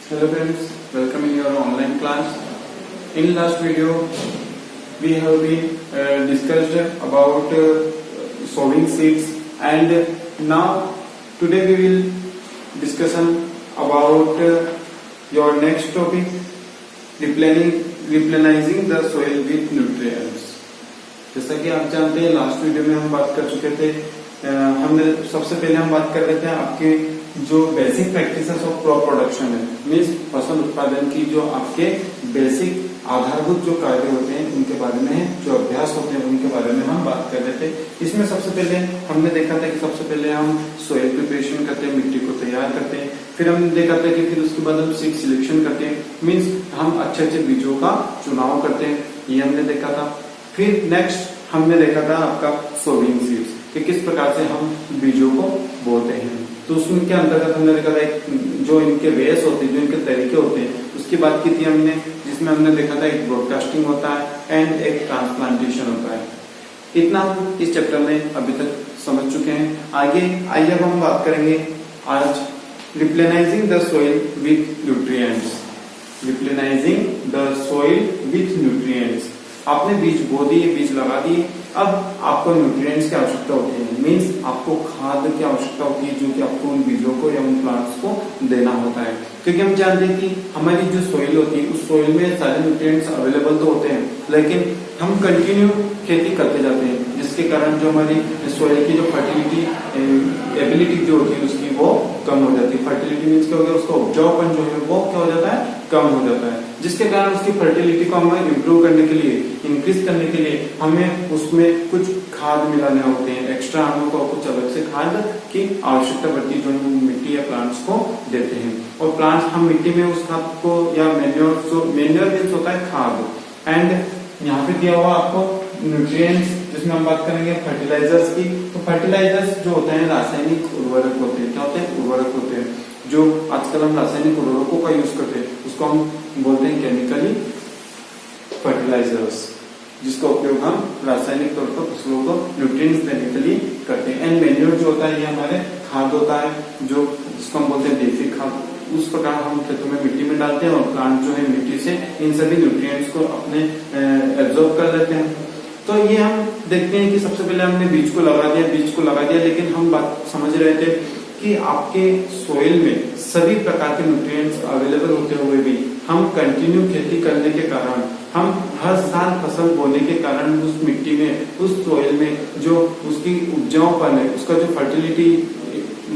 Hello friends, welcome in your online class. In last video, we have been discussed about sowing seeds, and now today we will discussion about your next topic, replenishing the soil with nutrients. जैसा कि आप जानते हैं last video में हम बात कर चुके थे, हमने सबसे पहले हम बात कर रहे थे आपके जो basic practices of crop production है, मीन्स फसल उत्पादन की जो आपके बेसिक आधारभूत जो कार्य होते हैं उनके बारे में, जो अभ्यास होते हैं उनके बारे में हम बात कर रहे थे। इसमें सबसे पहले हमने देखा था कि सबसे पहले हम सोइल प्रिपरेशन करते हैं, मिट्टी को तैयार करते हैं, फिर हमने देखा था कि फिर उसके बाद हम सीड सिलेक्शन करते हैं, मीन्स हम अच्छे अच्छे बीजों का चुनाव करते हैं, ये हमने देखा था। फिर नेक्स्ट हमने देखा था आपका सोविंग सीड्स, कि किस प्रकार से हम बीजों को बोते हैं। तो उसमें के अंतर्गत हमने देखा था जो इनके वेस होते हैं, जो इनके तरीके होते हैं, उसकी बात की थी हमने, जिसमें हमने देखा था एक ब्रॉडकास्टिंग होता है एंड एक ट्रांसप्लांटेशन होता है। इतना हम इस चैप्टर में अभी तक समझ चुके हैं। आगे आइए अब हम बात करेंगे आज replenishing the soil with nutrients. Replenishing the soil with nutrients, आपने बीज बो दिए, बीज लगा दिए, अब आपको न्यूट्रिएंट्स की आवश्यकता होती है, मीन्स आपको खाद की आवश्यकता होती है, जो कि आपको उन बीजों को या उन प्लांट्स को देना होता है। क्योंकि हम जानते हैं कि हमारी जो सोइल होती है उस सोइल में सारे न्यूट्रिएंट्स अवेलेबल तो होते हैं, लेकिन हम कंटिन्यू खेती करते जाते हैं, जिसके कारण जो हमारी सोइल की जो फर्टिलिटी एबिलिटी जो होती है उसकी वो कम हो जाती है। फर्टिलिटी मीन्स क्या हो गया, उसका उपजाऊपन जो है वो क्या हो जाता है, कम हो जाता है, जिसके कारण उसकी फर्टिलिटी को हमें इम्प्रूव करने के लिए, इंक्रीज करने के लिए हमें उसमें कुछ खाद मिलाने होते हैं, एक्स्ट्रा हमें को कुछ अलग से खाद की आवश्यकता पड़ती है, जो हम मिट्टी या प्लांट्स को देते हैं। और प्लांट्स हम मिट्टी में उस खाद को या मैन्योर मीन्स होता है खाद, एंड यहाँ पे दिया हुआ आपको न्यूट्रिएंट्स, जिसमें हम बात करेंगे फर्टिलाइजर्स की। तो फर्टिलाइजर्स जो होते हैं रासायनिक उर्वरक होते हैं। क्या होते हैं? उर्वरक होते हैं। जो आजकल हम रासायनिक उर्वरकों का यूज करते हैं उसको हम बोलते हैं केमिकली फर्टिलाइजर्स, जिसका उपयोग हम रासायनिक तौर पर फसलों को न्यूट्रिएंट्स देने के लिए करते हैं। एंड मैन्योर जो होता है ये हमारे खाद होता है, जो जिसको हम बोलते हैं देसी खाद। उस प्रकार हम खेतों में मिट्टी में डालते हैं और प्लांट जो है मिट्टी से इन सभी न्यूट्रिएंट्स को अपने एब्जॉर्ब कर लेते हैं। तो ये हम देखते हैं कि सबसे पहले हमने बीज को लगा दिया, लेकिन हम बात समझ रहे थे कि आपके सोइल में सभी प्रकार के न्यूट्रिएंट्स अवेलेबल होते हुए भी हम कंटिन्यू खेती करने के कारण, हम हर साल फसल बोने के कारण उस मिट्टी में, उस सोइल में जो उसकी उपजाऊपन है, उसका जो फर्टिलिटी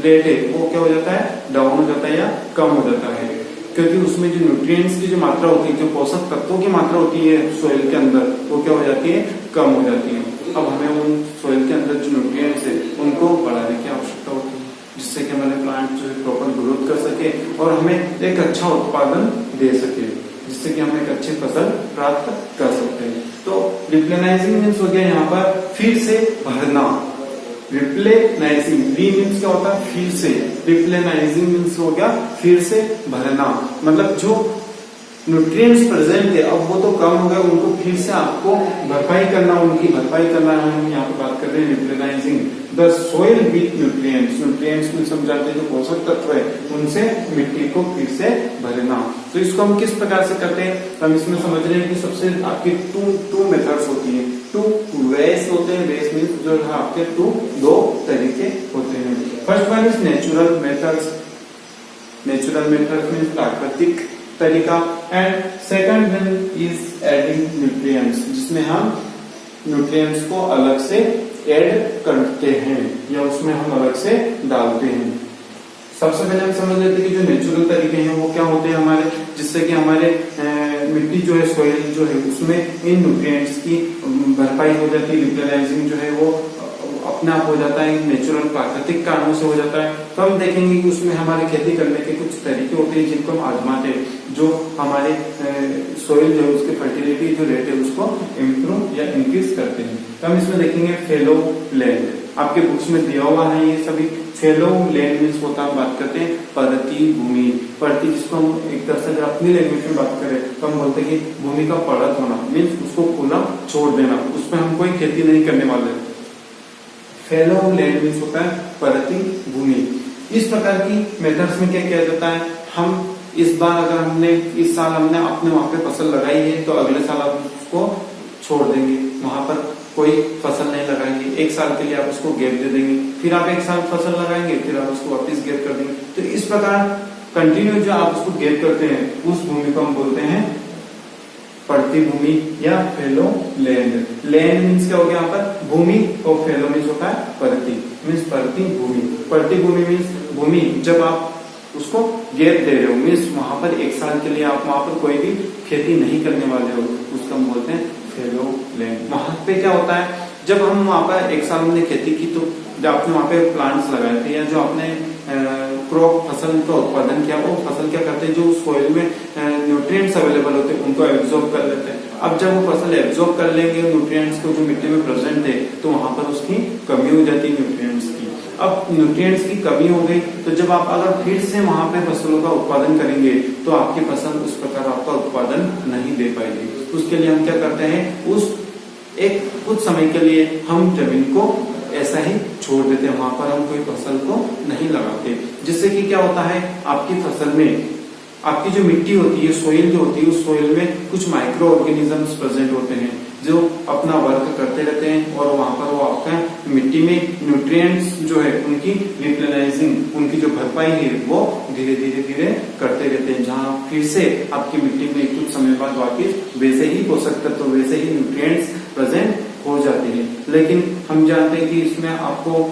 रेट है वो क्या हो जाता है, डाउन हो जाता है या कम हो जाता है। क्योंकि उसमें जो न्यूट्रिएंट्स की जो मात्रा होती है, जो पोषक तत्वों की मात्रा होती है सोइल के अंदर, वो क्या हो जाती है, कम हो जाती है। अब हमें उन सोइल के अंदर जो न्यूट्रिएंट्स है उनको बढ़ाने की आवश्यकता होती है, जिससे कि हमारे प्लांट जो है प्रॉपर ग्रोथ कर सके और हमें एक अच्छा उत्पादन दे सके, जिससे कि हम एक अच्छी फसल प्राप्त कर सकते हैं। तो रिप्लेनाइजिंग मीन्स हो गया यहाँ पर फिर से भरना। रिप्लेनाइजिंग, री मीन्स क्या होता है, फिर से। रिप्लेनाइजिंग मीन्स हो गया फिर से भरना, मतलब जो न्यूट्रिएंट्स प्रेजेंट है अब वो तो कम हो गए, उनको फिर से आपको भरपाई करना, उनकी भरपाई करना है। हम यहाँ पे बात कर रहे हैं replenishing the soil with nutrients. Nutrients में समझाते हैं जो पोषक तत्व है उनसे मिट्टी को फिर से भरना। तो इसको हम किस प्रकार से करते हैं, हम इसमें समझ रहे हैं कि सबसे आपकी टू मेथड्स होती है, टू वेस होते हैं। वेस मीन्स जो है आपके दो तरीके होते हैं। First one is natural methods. Natural methods means प्राकृतिक तरीका, and second one is adding nutrients, जिसमें हम न्यूट्रिएंट्स को अलग से ऐड करते हैं या उसमें हम अलग से डालते हैं। सबसे पहले हम समझ लेते हैं कि जो नेचुरल तरीके हैं वो क्या होते हैं हमारे, जिससे कि हमारे मिट्टी जो है, सोइल जो है, उसमें इन न्यूट्रिएंट्स की भरपाई हो जाती है। रिप्लेनाइजिंग जो है वो अपने आप हो जाता है, नेचुरल प्राकृतिक कारणों से हो जाता है। तो हम देखेंगे कि उसमें हमारे खेती करने के कुछ तरीके होते हैं जिनको हम आजमाते हैं, जो हमारे सोइल जो है उसकी फर्टिलिटी जो रेट है उसको इम्प्रूव या इंक्रीज करते हैं। तो हम इसमें देखेंगे फेलो लैंड, आपके बुक्स में दिया हुआ है ये सभी। फेलो लैंड मीन्स होता है, हम बात करते हैं परती भूमि। परती जिसको हम एक तरह से अगर अपनी लैंग्वेज में बात करें तो हम बोलते हैं कि भूमि का परत होना, मीन्स उसको खुला छोड़ देना, उसमें हम कोई खेती नहीं करने वाले। फेलो लैंड मीन्स होता है परती भूमि। इस प्रकार की मेथड्स में क्या किया जाता है, हम इस बार अगर हमने इस साल हमने अपने वहां पे फसल लगाई है तो अगले साल आप उसको छोड़ देंगे, वहां पर कोई फसल नहीं लगाएंगे, एक साल के लिए आप उसको गैप दे देंगे, फिर आप एक साल फसल लगाएंगे, फिर आप उसको वापस गैप कर देंगे। तो इस प्रकार कंटिन्यू जो आप उसको गैप करते हैं उस भूमि को हम बोलते हैं पड़ती भूमि या फेलो लैंड। लैंड मीन्स क्या हो गया यहाँ पर भूमि, और फेलो मीन्स होता है पड़ती, मीन्स पड़ती भूमि। पड़ती भूमि मीन्स भूमि जब आप उसको गैप दे रहे हो, मीन्स वहां पर एक साल के लिए आप वहां पर कोई भी खेती नहीं करने वाले हो, उसको हम बोलते हैं फेलो लैंड। वहां पे क्या होता है जब हम वहां पर एक साल हमने खेती की तो जो आपने वहां पे प्लांट्स लगाए थे या जो आपने क्रॉप फसल का उत्पादन किया, वो फसल क्या करते हैं जो सॉइल में न्यूट्रिएंट्स अवेलेबल होते हैं उनको एब्जॉर्ब कर लेते हैं। अब जब वो फसल एब्जॉर्ब कर लेंगे न्यूट्रिएंट्स को जो मिट्टी में प्रेजेंट है तो वहां पर उसकी कमी हो जाती है न्यूट्रिएंट्स की। अब न्यूट्रिएंट्स की कमी हो गई तो जब आप अगर फिर से वहां पे फसलों का उत्पादन करेंगे तो आपकी फसल उस प्रकार आपका उत्पादन नहीं दे पाएगी। उसके लिए हम क्या करते हैं, उस एक कुछ समय के लिए हम जमीन को ऐसा ही छोड़ देते हैं, वहां पर हम कोई फसल को नहीं लगाते, जिससे कि क्या होता है आपकी फसल में आपकी जो मिट्टी होती है, सोइल जो होती है, उस सोइल में कुछ माइक्रो ऑर्गेनिजम्स प्रेजेंट होते हैं जो अपना वर्क करते रहते हैं और वहां पर वो आपका मिट्टी में न्यूट्रिएंट्स जो है उनकी रिप्लेनाइजिंग, उनकी जो भरपाई है वो धीरे धीरे धीरे करते रहते हैं, जहां फिर से आपकी मिट्टी में कुछ समय बाद वापिस वैसे ही पोषक तत्व, वैसे ही न्यूट्रिएंट्स प्रेजेंट हो जाती है। लेकिन हम जानते हैं कि इसमें आपको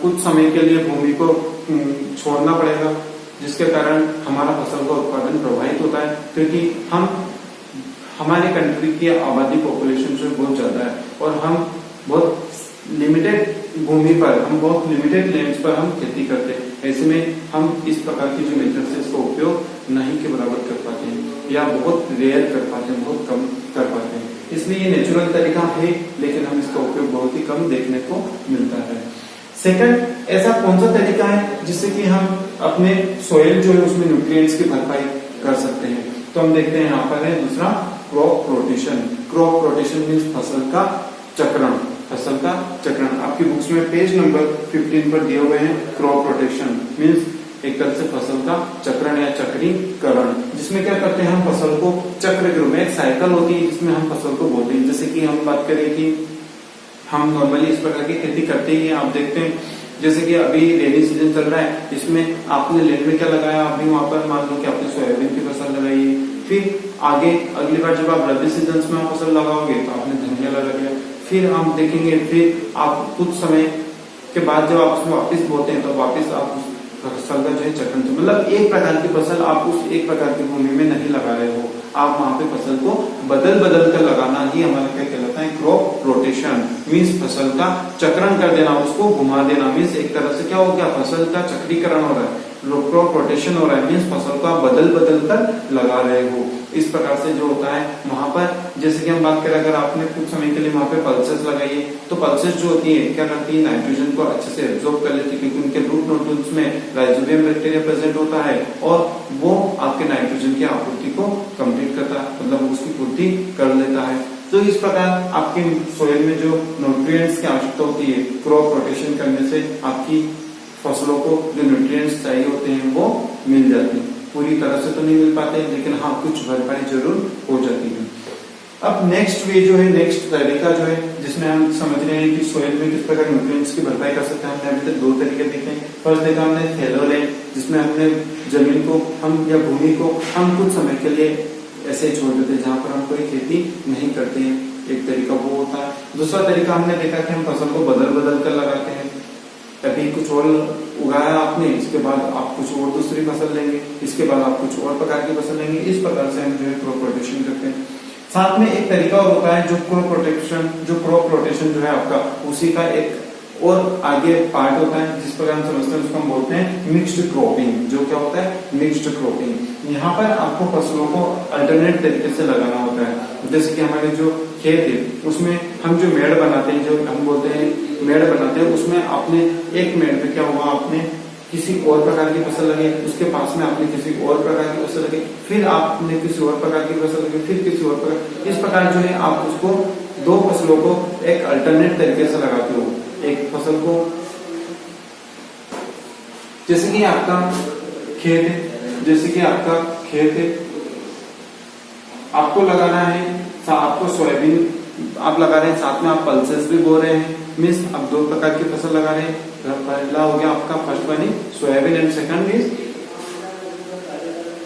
कुछ समय के लिए भूमि को छोड़ना पड़ेगा, जिसके कारण हमारा फसल का उत्पादन प्रभावित होता है, क्योंकि हम हमारे कंट्री की आबादी पॉपुलेशन जो बहुत ज्यादा है और हम बहुत लिमिटेड भूमि पर, हम बहुत लिमिटेड लैंड्स पर हम खेती करते हैं। ऐसे में हम इस प्रकार की जो मेथड्स है इसका उपयोग नहीं के बराबर कर पाते हैं या बहुत रेयर कर पाते हैं, बहुत कम कर पाते हैं। इसलिए ये नेचुरल तरीका है लेकिन हम इसका उपयोग बहुत ही कम देखने को मिलता है। सेकंड, ऐसा कौन सा तरीका है जिससे कि हम अपने सोइल जो है उसमें न्यूट्रिएंट्स की भरपाई कर सकते हैं? तो हम देखते हैं यहाँ पर है दूसरा crop rotation. Crop rotation means फसल का चक्रण, फसल का चक्रण। आपकी बुक्स में पेज नंबर 15 पर दिए हुए हैं क्रॉप रोटेशन मीन्स एक तरह से फसल का चक्रण या चक्रीकरण, जिसमें क्या करते हैं हम फसल को चक्र के रूप में, एक साइकिल होती है जिसमें हम फसल को बोते हैं। जैसे कि हम बात करें कि हम नॉर्मली इस प्रकार की खेती करते ही हैं, आप देखते हैं जैसे कि अभी रेनी सीजन चल रहा है, इसमें आपने लैंड में क्या लगाया, अभी वहां पर मान लो कि आपने सोयाबीन की फसल लगाई है, फिर आगे अगली बार जब आप रबी सीजन में आप फसल लगाओगे तो आपने धनिया लगा दिया, फिर हम देखेंगे फिर आप कुछ समय के बाद जब आप उसमें वापिस बोते हैं तो वापिस आप फसल का जो है चक्रण, मतलब एक प्रकार की फसल आप उस एक प्रकार की भूमि में नहीं लगा रहे हो, आप वहां पे फसल को बदल बदल कर लगाना ही हमारा क्या कहलाता है क्रॉप रोटेशन। मीन्स फसल का चक्रण कर देना, उसको घुमा देना, मीन्स एक तरह से क्या हो गया फसल का चक्रीकरण हो रहा है, क्रॉप रोटेशन हो रहा है, मीन्स फसल को आप बदल बदल कर लगा रहे हो। इस प्रकार से जो होता है वहां पर, जैसे कि हम बात करें अगर आपने कुछ समय के लिए वहां पे पल्सेस लगाई है तो पल्सेस जो होती है क्या करती है, नाइट्रोजन को अच्छे से एब्जॉर्ब कर लेती है, क्योंकि उनके रूट नोडल्स में राइजोबियम बैक्टीरिया प्रेजेंट होता है और वो आपके नाइट्रोजन की आपूर्ति को कंप्लीट करता है, मतलब उसकी पूर्ति कर लेता है। तो इस प्रकार आपके सोइल में जो न्यूट्रिएंट्स की आवश्यकता होती है, क्रॉप रोटेशन करने से आपकी फसलों को जो न्यूट्रिएंट्स चाहिए होते हैं वो मिल जाते हैं। पूरी तरह से तो नहीं मिल पाते लेकिन हाँ कुछ भरपाई जरूर हो जाती है। अब नेक्स्ट वे जो है, नेक्स्ट तरीका जो है जिसमें हम समझ रहे हैं कि सोइल में किस प्रकार न्यूट्रिएंट्स की भरपाई कर सकते हैं। हमने अभी तक दो तरीके देखे। फर्स्ट देखा हमने फैलो लैंड, जिसमें हमने जमीन को हम या भूमि को हम कुछ समय के लिए ऐसे ही छोड़ देते हैं जहां पर हम कोई खेती नहीं करते हैं, एक तरीका वो होता है। दूसरा तरीका हमने देखा कि हम फसल को बदल बदल कर लगाते हैं, कभी कुछ और उगाया आपने, इसके बाद आप कुछ और दूसरी फसल लेंगे, इसके बाद आप कुछ और प्रकार की फसल लेंगे। इस प्रकार से हम जो है क्रॉप रोटेशन करते हैं। साथ में एक तरीका और होता है जो क्रॉप रोटेशन जो है आपका उसी का एक और आगे पार्ट होता है, जिस प्रकार हम समझते हैं उसको हम बोलते हैं मिक्स्ड क्रॉपिंग। जो क्या होता है मिक्स्ड क्रॉपिंग, यहाँ पर आपको फसलों को अल्टरनेट तरीके से लगाना होता है। जैसे कि हमारे जो खेत है उसमें हम जो मेड़ बनाते हैं, जो हम बोलते हैं मेड़ बनाते हैं, उसमें आपने एक मेड़ पे क्या हुआ, आपने किसी और प्रकार की फसल लगी, उसके पास में आपने किसी और प्रकार की फसल लगी, फिर आपने किसी और प्रकार की फसल लगी, फिर किसी और प्रकार, इस प्रकार जो है आप उसको दो फसलों को एक अल्टरनेट तरीके से लगाते हो। एक फसल को, जैसे कि आपका खेत है, जैसे कि आपका खेत है, आपको लगाना है, आपको सोयाबीन आप लगा रहे हैं, साथ में आप पल्सेस भी बो रहे हैं, मीन्स आप दो प्रकार की फसल लगा रहे हैं। पहला हो गया आपका first one soybean and second is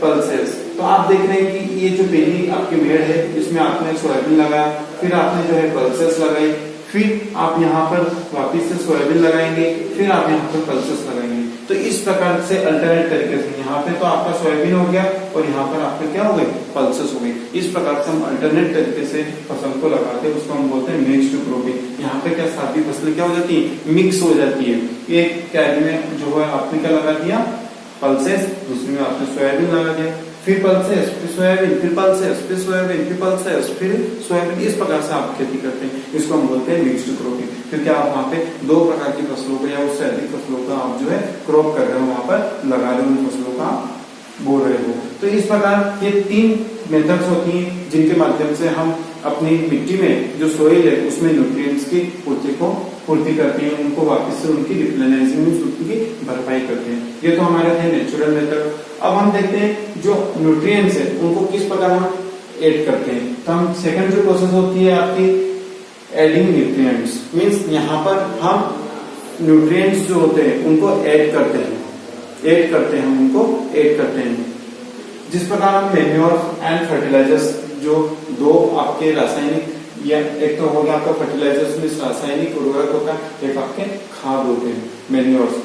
pulses. तो आप देख रहे हैं कि ये जो पहली आपकी मेड़ है इसमें आपने सोयाबीन लगाया, फिर आपने जो है पल्सेस लगाई, फिर आप यहाँ पर वापिस से सोयाबीन लगाएंगे, फिर आप यहाँ पर पल्सेस लगाएंगे। तो इस प्रकार से अल्टरनेट तरीके से यहाँ पे तो आपका सोयाबीन हो गया और यहाँ पर आपका क्या हो गए, पल्सेस हो गई। इस प्रकार से हम अल्टरनेट तरीके से फसल को लगाते हैं, उसको हम बोलते हैं मिक्स्ड क्रॉपिंग। यहाँ पे क्या सारी फसलें क्या हो जाती है, मिक्स हो जाती है। एक क्यारी में जो है आपने क्या लगा दिया, पल्सेस, दूसरी में आपने सोयाबीन लगा दिया, फिर पल्सेस, फिर सोयाबीन, फिर पल्सेस, फिर सोयाबीन, फिर पल्सेस, फिर सोयाबीन। इस प्रकार से आप खेती करते हैं, इसको हम बोलते हैं मिक्स्ड क्रॉपिंग, क्योंकि आप वहाँ पे दो प्रकार की फसलों को या उससे अधिक फसलों का आप जो है क्रॉप कर रहे हो, वहां पर लगा रहे हो, उन फसलों का बो रहे हो। तो इस प्रकार ये तीन मेथड्स होती हैं जिनके माध्यम से हम अपनी मिट्टी में जो सोइल है उसमें न्यूट्रिएंट्स की पूर्ति करते हैं, उनको वापस से उनकी रिप्लेनिशिंग, उनकी भरपाई करते हैं। ये तो हमारे थे नेचुरल मेथड। अब हम देखते हैं जो न्यूट्रिएंट्स है उनको किस प्रकार हम ऐड करते हैं। तो हम सेकंड जो प्रोसेस होती है आपकी एडिंग न्यूट्रिएंट्स, मींस यहाँ पर हम न्यूट्रिएंट्स जो होते हैं उनको ऐड करते हैं, हम उनको ऐड करते हैं। जिस प्रकार हम मैन्योर एंड फर्टिलाइजर्स, जो दो आपके रासायनिक, या एक तो हो गया आपका फर्टिलाइजर्स में रासायनिक उर्वरक होता है, एक आपके खाद होते हैं मैन्योर्स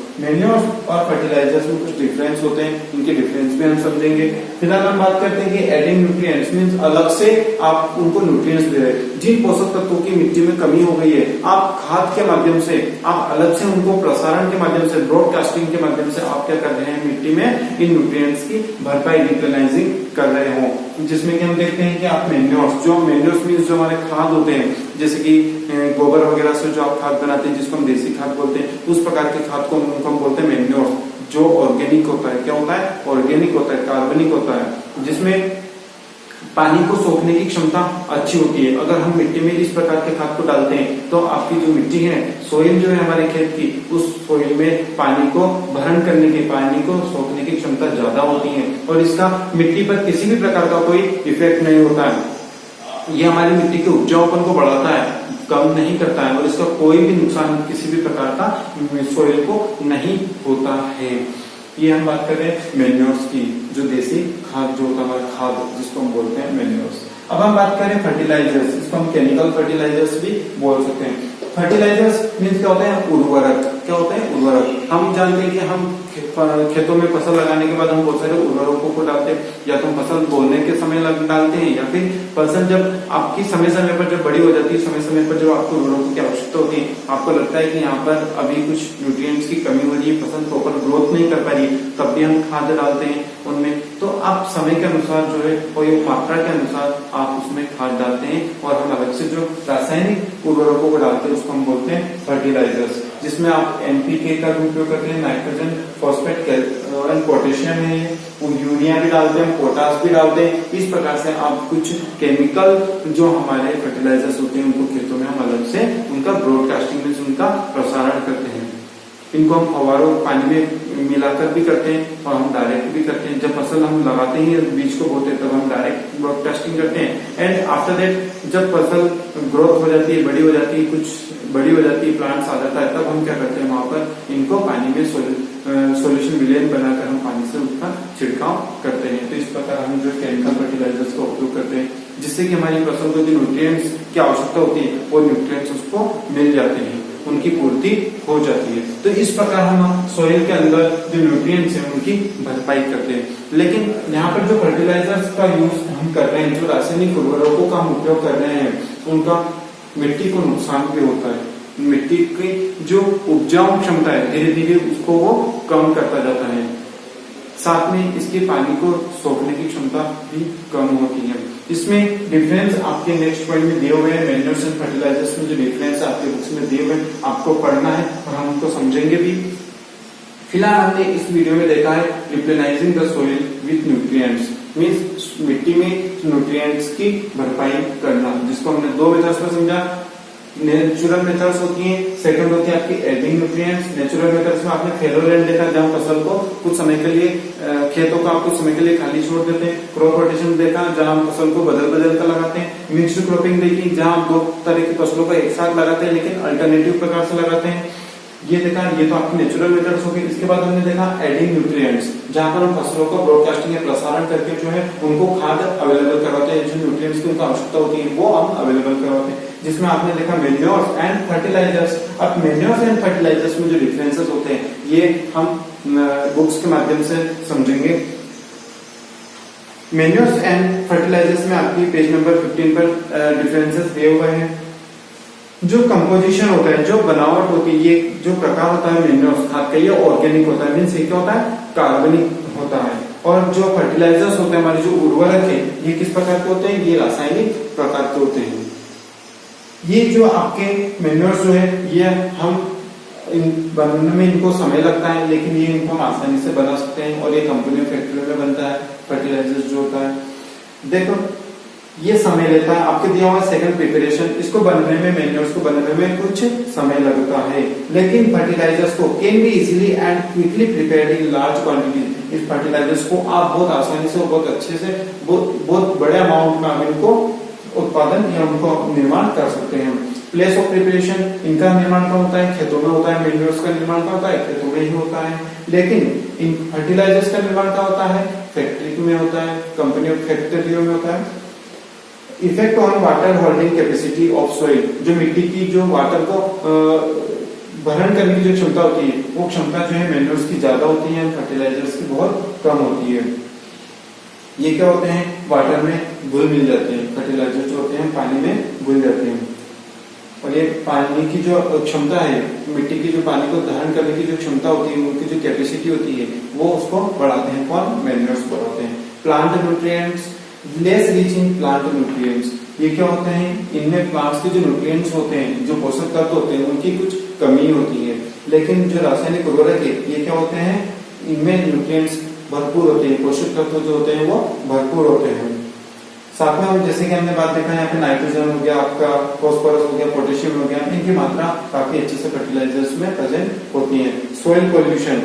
और फर्टिलाइजर्स में कुछ डिफरेंस होते हैं, इनके डिफरेंस भी हम समझेंगे। फिलहाल हम बात करते हैं कि एडिंग न्यूट्रिएंट्स मींस अलग से आप उनको न्यूट्रिएंट्स दे रहे हैं। जिन पोषक तत्वों की मिट्टी में कमी हो गई है, आप खाद के माध्यम से, आप अलग से उनको प्रसारण के माध्यम से, ब्रॉडकास्टिंग के माध्यम से आप क्या कर रहे हैं, मिट्टी में इन न्यूट्रिएंट्स की भरपाई, रिप्लेनिशिंग कर रहे हो। जिसमें कि हम देखते हैं कि आप मैन्योर्स मींस जो हमारे खाद होते हैं, जैसे कि गोबर वगैरह से जो आप खाद बनाते हैं जिसको हम देसी खाद बोलते हैं, उस प्रकार के खाद को हम बोलते हैं मैन्योर्स, जो ऑर्गेनिक होता है। क्या होता है, ऑर्गेनिक होता है, कार्बनिक होता है, जिसमें पानी को सोखने की क्षमता अच्छी होती है। अगर हम मिट्टी में इस प्रकार के खाद को डालते हैं तो आपकी जो मिट्टी है, सोइल जो है हमारे खेत की, उस सोइल में पानी को भरण करने की, पानी को सोखने की क्षमता ज्यादा होती है और इसका मिट्टी पर किसी भी प्रकार का कोई इफेक्ट नहीं होता है। ये हमारी मिट्टी के उपजाऊपन को बढ़ाता है, कम नहीं करता है और इसका कोई भी नुकसान किसी भी प्रकार का सोइल को नहीं होता है। ये हम बात कर रहे हैं मैन्योर्स की, जो देसी खाद जो होता है हमारा खाद, जिसको हम बोलते हैं मैन्योर्स। अब हम बात करें फर्टिलाइजर्स, इसको हम केमिकल फर्टिलाइजर्स भी बोल सकते हैं। फर्टिलाइजर्स मीन्स क्या होता है, उर्वरक। क्या होता है, उर्वरक। हम जानते हैं कि हम खेतों में फसल लगाने के बाद हम बहुत सारे उर्वरकों को डालते हैं, या तो हम फसल बोने के समय डालते हैं, या फिर फसल जब आपकी समय समय पर जब बड़ी हो जाती है, समय समय पर जब आपको उर्वरकों की आवश्यकता होती है, आपको लगता है कि यहाँ पर अभी कुछ न्यूट्रिएंट्स की कमी हो रही है, फसल प्रॉपर ग्रोथ नहीं कर पा रही, तब भी हम खाद डालते हैं उनमें। तो आप समय के अनुसार जो है कोई मात्रा के अनुसार आप उसमें खाद डालते हैं, और हम अलग से जो रासायनिक उर्वरकों को डालते हैं उसको हम बोलते हैं फर्टिलाइजर्स, जिसमें आप एनपीके का भी उपयोग करते हैं, नाइट्रोजन, फॉस्फेट एंड पोटेशियम है, यूरिया भी डालते हैं, पोटास भी डालते हैं। इस प्रकार से आप कुछ केमिकल जो हमारे फर्टिलाइजर्स होते हैं उनको खेतों में हम अलग से उनका ब्रॉडकास्टिंग में उनका प्रसारण करते हैं। इनको हम फव्वारों पानी में मिलाकर भी करते हैं और हम डायरेक्ट भी करते हैं। जब फसल हम लगाते हैं, बीज को बोते हैं, तब हम डायरेक्ट ब्रॉडकास्टिंग करते हैं। एंड आफ्टर दैट जब फसल ग्रोथ हो जाती है, बड़ी हो जाती है, कुछ बड़ी हो जाती है, प्लांट्स आ जाता है, तब हम क्या करते हैं, वहां पर इनको पानी में सोल्यूशन विलेन बनाकर हम पानी से उसका छिड़काव करते हैं। तो इस प्रकार हम जो केमिकल फर्टिलाइजर्स का उपयोग करते हैं, जिससे कि हमारी फसल को जो न्यूट्रिएंट्स की आवश्यकता होती है वो न्यूट्रिएंट्स उसको मिल जाते हैं, उनकी पूर्ति हो जाती है। तो इस प्रकार हम सोइल के अंदर जो न्यूट्रिएंट्स हैं उनकी भरपाई करते हैं। लेकिन यहाँ पर जो फर्टिलाइजर्स का यूज हम कर रहे हैं, जो रासायनिक उर्वरकों का हम उपयोग कर रहे हैं, उनका मिट्टी को नुकसान भी होता है। मिट्टी की जो उपजाऊ क्षमता है धीरे धीरे उसको वो कम करता जाता है, साथ में इसके पानी को सोखने की क्षमता भी कम होती है। इसमें डिफरेंस आपके नेक्स्ट पॉइंट में दिए हुए हैं, मैन्योर्स एंड फर्टिलाइजर्स में जो डिफरेंस आपके बुक्स में दिए हुए हैं, आपको पढ़ना है और हम उनको समझेंगे भी। फिलहाल हमने इस वीडियो में देखा है replenishing the soil with nutrients, means मिट्टी में न्यूट्रिएंट्स की भरपाई करना, जिसको हमने दो मेथड्स में समझा, नेचुरल मेथड्स होती हैं, सेकंड होती है आपकी एडिंग न्यूट्रिएंट्स। नेचुरल मेथड्स में आपने फेलो लैंड देखा, जहां फसल को कुछ समय के लिए खेतों को आप कुछ समय के लिए खाली छोड़ देते हैं। क्रॉप रोटेशन देखा, जहां हम फसल को बदल बदल कर लगाते हैं। मिक्स्ड क्रॉपिंग देखी, जहां आप 2 तरह की फसलों को एक साथ लगाते हैं लेकिन अल्टरनेटिव प्रकार से लगाते हैं। ये देखा, ये तो आपकी नेचुरल मेथड्स हो गई। इसके बाद हमने देखा एडिंग न्यूट्रिएंट्स, जहां पर हम फसलों को ब्रॉडकास्टिंग या प्रसारण करके जो है उनको खाद अवेलेबल करवाते हैं, जो न्यूट्रिएंट्स की उनको आवश्यकता होती है वो हम अवेलेबल करवाते हैं। जिसमें आपने देखा मेन्योर्स एंड फर्टिलाइजर्स। अब मेन्योर्स एंड फर्टिलाइजर्स में जो डिफरेंसेस होते हैं ये हम बुक्स के माध्यम से समझेंगे। मेन्योर्स एंड फर्टिलाइजर्स में आपकी पेज नंबर 15 पर डिफरेंसेस दिए हुए हैं। जो कंपोजिशन होता है, जो बनावट होती है, ये जो प्रकार होता है मेन्योर्स खाद का, ये ऑर्गेनिक होता है, मीन्स ये क्या होता है, कार्बनिक होता है। और जो फर्टिलाइजर्स होते हैं, हमारे जो उर्वरक है, ये किस प्रकार के होते हैं, ये रासायनिक प्रकार के होते हैं। ये जो आपके मेन्योर्स जो है ये हम बनने में इनको समय लगता है, लेकिन ये इनको हम आसानी से बना सकते हैं और ये कंपनी फैक्ट्री में बनता है। फर्टिलाइजर्स जो होता है, देखो ये समय लेता है, आपके दिया हुआ सेकंड प्रिपरेशन, इसको बनने में, मेन्योर्स को बनने में कुछ समय लगता है। लेकिन फर्टिलाइजर्स को can be easily and quickly prepared in large quantity. इस फर्टिलाइजर्स को आप बहुत आसानी से, बहुत अच्छे से, बहुत बड़े अमाउंट में आप इनको उत्पादन या उनको निर्माण कर सकते हैं। प्लेस ऑफ प्रिपरेशन, इनका निर्माण कहाँ होता है, खेतों में होता है। मेन्योर्स का निर्माण कहाँ होता है, खेतों में ही होता है। लेकिन इन फर्टिलाइजर्स का निर्माण कहाँ होता है, फैक्ट्री में होता है, कंपनी और फैक्ट्रियों में होता है। Effect on water holding capacity of soil, जो मिट्टी की जो वाटर को भरण करने की जो क्षमता होती है, वो क्षमता जो है मेन्योर्स की ज्यादा होती है, फर्टिलाइजर्स की बहुत कम होती है। ये क्या होते हैं, वाटर में घुल मिल जाते हैं। फर्टिलाइजर जो होते हैं पानी में घुल जाते हैं और ये पानी की जो क्षमता है, मिट्टी की जो पानी को धारण करने की जो क्षमता होती है, उनकी जो कैपेसिटी होती है, वो उसको बढ़ाते हैं। कौन, मेन्योर्स बढ़ाते हैं। Plant nutrients less rich in plant nutrients, ये क्या होते हैं, इनमें प्लांट्स के जो न्यूट्रिएंट्स होते हैं, जो पोषक तत्व होते हैं, उनकी कुछ कमी होती है। लेकिन जो रासायनिक उर्वरक है, ये क्या होते हैं, इनमें न्यूट्रिएंट्स भरपूर होते हैं, पोषक तत्व जो होते हैं वो भरपूर होते हैं। साथ में जैसे कि हमने बात देखा, यहाँ पे नाइट्रोजन हो गया, आपका फॉस्फोरस हो गया, पोटेशियम हो गया, इनकी मात्रा काफी अच्छे से फर्टिलाइजर्स में प्रेजेंट होती है। सोइल पोल्यूशन,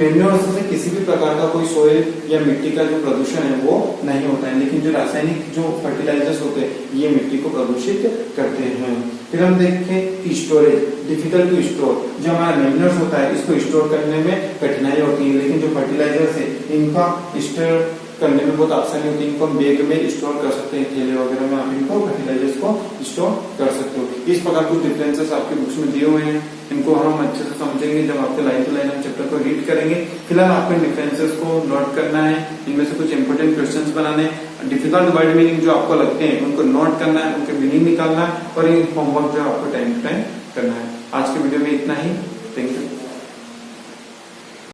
मेन्योर्स से किसी भी प्रकार का कोई सोइल या मिट्टी का जो प्रदूषण है वो नहीं होता है, लेकिन जो रासायनिक जो फर्टिलाइजर्स होते हैं ये मिट्टी को प्रदूषित करते हैं। फिर हम देखें स्टोरेज, डिफिकल्ट टू स्टोर, जो हमारा मेन्योर्स होता है इसको स्टोर करने में कठिनाई होती है, लेकिन जो फर्टिलाइजर्स है इनका स्टोर करने में बहुत आसानी होती है। इनको हम बैग में स्टोर कर सकते हैं, थैले वगैरह में आप इनको फर्टिलाइजर्स को स्टोर कर सकते हो। इस प्रकार कुछ डिफरेंसेस आपकी बुक्स में दिए हुए हैं, इनको हम अच्छे से समझेंगे जब आपके लाइन टू लाइन हम चैप्टर को रीड करेंगे। फिलहाल आपको डिफरेंसेस को नोट करना है, इनमें से कुछ इंपोर्टेंट क्वेश्चंस बनाने, डिफिकल्ट वर्ड मीनिंग जो आपको लगते हैं उनको नोट करना है, उनके मीनिंग निकालना है और इन होमवर्क जो आपको टाइम टू टाइम करना है। आज के वीडियो में इतना ही, थैंक यू।